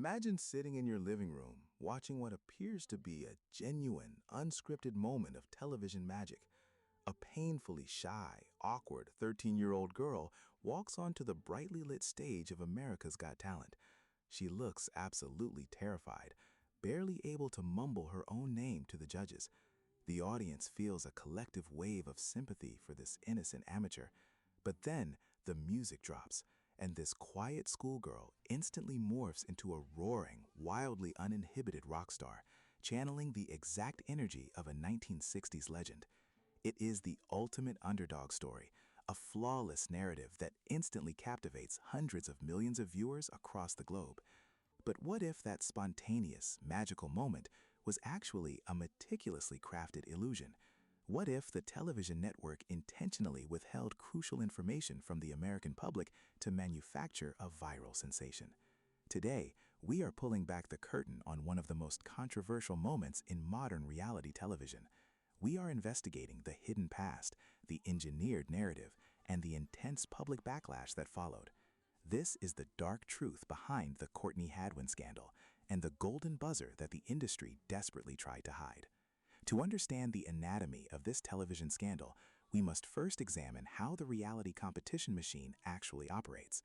Imagine sitting in your living room, watching what appears to be a genuine, unscripted moment of television magic. A painfully shy, awkward 13-year-old girl walks onto the brightly lit stage of America's Got Talent. She looks absolutely terrified, barely able to mumble her own name to the judges. The audience feels a collective wave of sympathy for this innocent amateur. But then the music drops, and this quiet schoolgirl instantly morphs into a roaring, wildly uninhibited rock star, channeling the exact energy of a 1960s legend. It is the ultimate underdog story, a flawless narrative that instantly captivates hundreds of millions of viewers across the globe. But what if that spontaneous, magical moment was actually a meticulously crafted illusion? What if the television network intentionally withheld crucial information from the American public to manufacture a viral sensation? Today, we are pulling back the curtain on one of the most controversial moments in modern reality television. We are investigating the hidden past, the engineered narrative, and the intense public backlash that followed. This is the dark truth behind the Courtney Hadwin scandal and the golden buzzer that the industry desperately tried to hide. To understand the anatomy of this television scandal, we must first examine how the reality competition machine actually operates.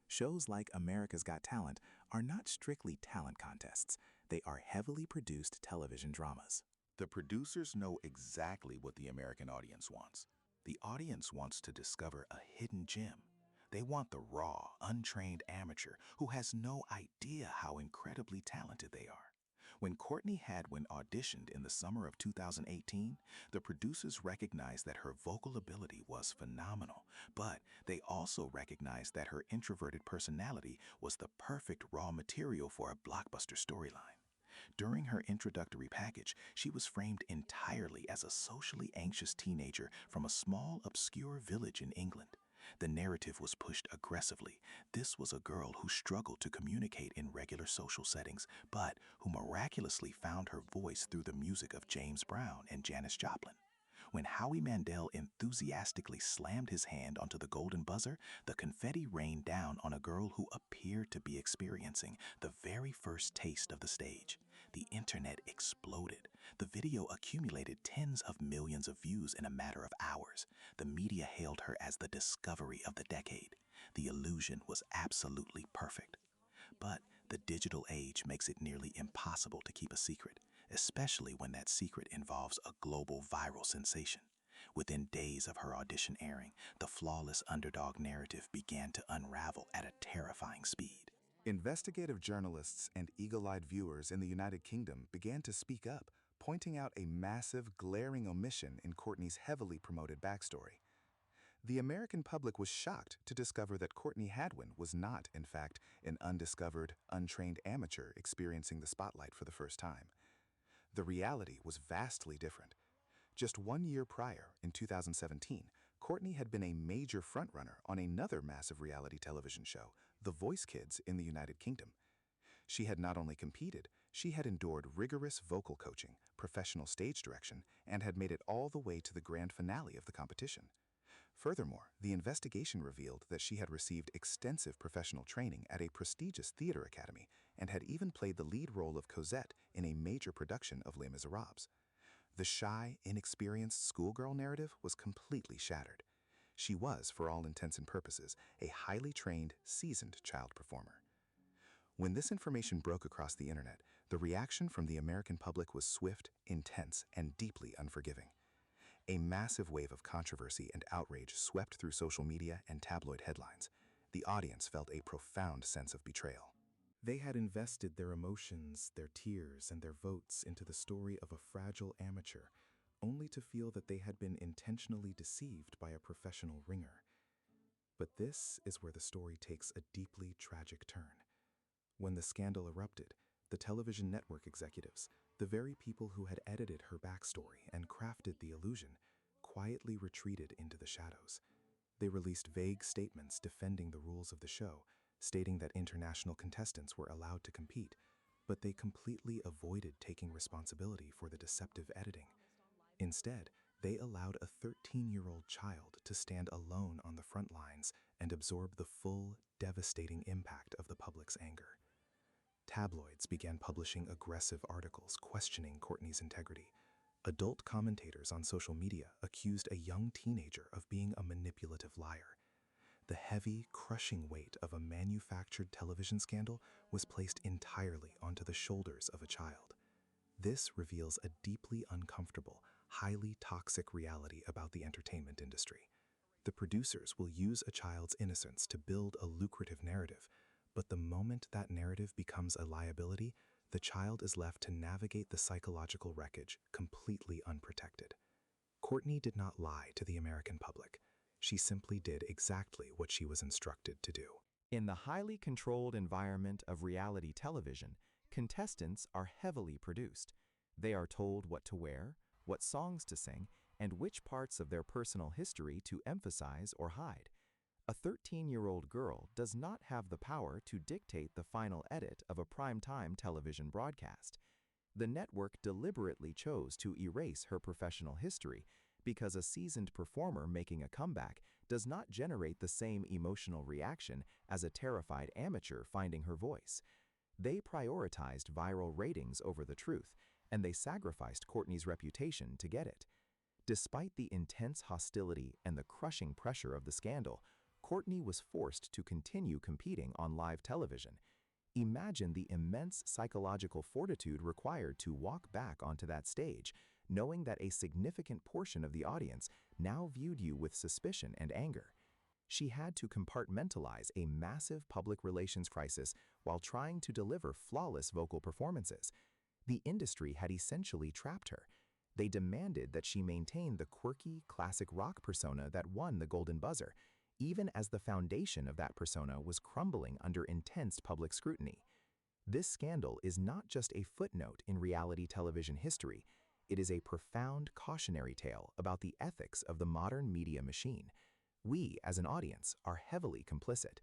Shows like America's Got Talent are not strictly talent contests. They are heavily produced television dramas. The producers know exactly what the American audience wants. The audience wants to discover a hidden gem. They want the raw, untrained amateur who has no idea how incredibly talented they are. When Courtney Hadwin auditioned in the summer of 2018, the producers recognized that her vocal ability was phenomenal, but they also recognized that her introverted personality was the perfect raw material for a blockbuster storyline. During her introductory package, she was framed entirely as a socially anxious teenager from a small, obscure village in England. The narrative was pushed aggressively. This was a girl who struggled to communicate in regular social settings, but who miraculously found her voice through the music of James Brown and Janis Joplin. When Howie Mandel enthusiastically slammed his hand onto the golden buzzer, the confetti rained down on a girl who appeared to be experiencing the very first taste of the stage. The internet exploded. The video accumulated tens of millions of views in a matter of hours. The media hailed her as the discovery of the decade. The illusion was absolutely perfect. But the digital age makes it nearly impossible to keep a secret, especially when that secret involves a global viral sensation. Within days of her audition airing, the flawless underdog narrative began to unravel at a terrifying speed. Investigative journalists and eagle-eyed viewers in the United Kingdom began to speak up, pointing out a massive, glaring omission in Courtney's heavily promoted backstory. The American public was shocked to discover that Courtney Hadwin was not, in fact, an undiscovered, untrained amateur experiencing the spotlight for the first time. The reality was vastly different. Just 1 year prior, in 2017, Courtney had been a major frontrunner on another massive reality television show, The Voice Kids in the United Kingdom. She had not only competed, she had endured rigorous vocal coaching, professional stage direction, and had made it all the way to the grand finale of the competition. Furthermore, the investigation revealed that she had received extensive professional training at a prestigious theater academy and had even played the lead role of Cosette in a major production of Les Miserables. The shy, inexperienced schoolgirl narrative was completely shattered. She was, for all intents and purposes, a highly trained, seasoned child performer. When this information broke across the internet, the reaction from the American public was swift, intense, and deeply unforgiving. A massive wave of controversy and outrage swept through social media and tabloid headlines. The audience felt a profound sense of betrayal. They had invested their emotions, their tears, and their votes into the story of a fragile amateur, only to feel that they had been intentionally deceived by a professional ringer. But this is where the story takes a deeply tragic turn. When the scandal erupted, the television network executives, the very people who had edited her backstory and crafted the illusion, quietly retreated into the shadows. They released vague statements defending the rules of the show, stating that international contestants were allowed to compete, but they completely avoided taking responsibility for the deceptive editing. Instead, they allowed a 13-year-old child to stand alone on the front lines and absorb the full, devastating impact of the public's anger. Tabloids began publishing aggressive articles questioning Courtney's integrity. Adult commentators on social media accused a young teenager of being a manipulative liar. The heavy, crushing weight of a manufactured television scandal was placed entirely onto the shoulders of a child. This reveals a deeply uncomfortable, highly toxic reality about the entertainment industry. The producers will use a child's innocence to build a lucrative narrative, but the moment that narrative becomes a liability, the child is left to navigate the psychological wreckage completely unprotected. Courtney did not lie to the American public. She simply did exactly what she was instructed to do. In the highly controlled environment of reality television, contestants are heavily produced. They are told what to wear, what songs to sing, and which parts of their personal history to emphasize or hide. A 13-year-old girl does not have the power to dictate the final edit of a primetime television broadcast. The network deliberately chose to erase her professional history because a seasoned performer making a comeback does not generate the same emotional reaction as a terrified amateur finding her voice. They prioritized viral ratings over the truth, and they sacrificed Courtney's reputation to get it. Despite the intense hostility and the crushing pressure of the scandal, Courtney was forced to continue competing on live television. Imagine the immense psychological fortitude required to walk back onto that stage, knowing that a significant portion of the audience now viewed you with suspicion and anger. She had to compartmentalize a massive public relations crisis while trying to deliver flawless vocal performances. The industry had essentially trapped her. They demanded that she maintain the quirky, classic rock persona that won the Golden Buzzer, even as the foundation of that persona was crumbling under intense public scrutiny. This scandal is not just a footnote in reality television history, it is a profound cautionary tale about the ethics of the modern media machine. We, as an audience, are heavily complicit.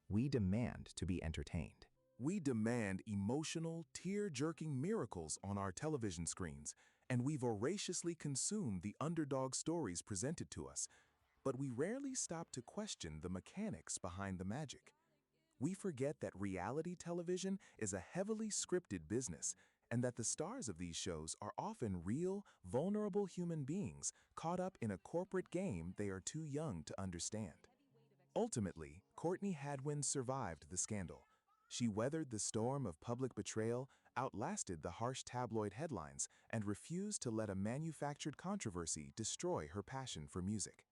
We demand to be entertained. We demand emotional, tear-jerking miracles on our television screens, and we voraciously consume the underdog stories presented to us. But we rarely stop to question the mechanics behind the magic. We forget that reality television is a heavily scripted business, and that the stars of these shows are often real, vulnerable human beings caught up in a corporate game they are too young to understand. Ultimately, Courtney Hadwin survived the scandal. She weathered the storm of public betrayal, outlasted the harsh tabloid headlines, and refused to let a manufactured controversy destroy her passion for music.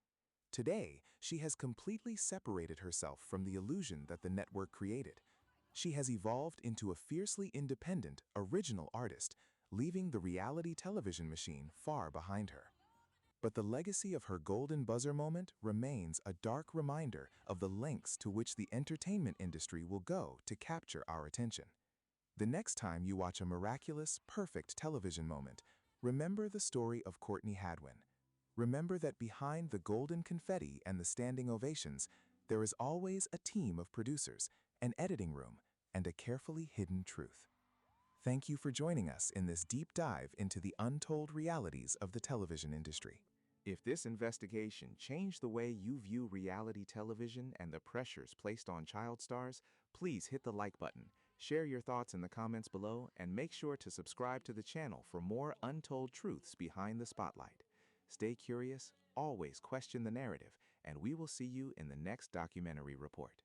Today, she has completely separated herself from the illusion that the network created. She has evolved into a fiercely independent, original artist, leaving the reality television machine far behind her. But the legacy of her golden buzzer moment remains a dark reminder of the lengths to which the entertainment industry will go to capture our attention. The next time you watch a miraculous, perfect television moment, remember the story of Courtney Hadwin. Remember that behind the golden confetti and the standing ovations, there is always a team of producers, an editing room, and a carefully hidden truth. Thank you for joining us in this deep dive into the untold realities of the television industry. If this investigation changed the way you view reality television and the pressures placed on child stars, please hit the like button, share your thoughts in the comments below, and make sure to subscribe to the channel for more untold truths behind the spotlight. Stay curious, always question the narrative, and we will see you in the next documentary report.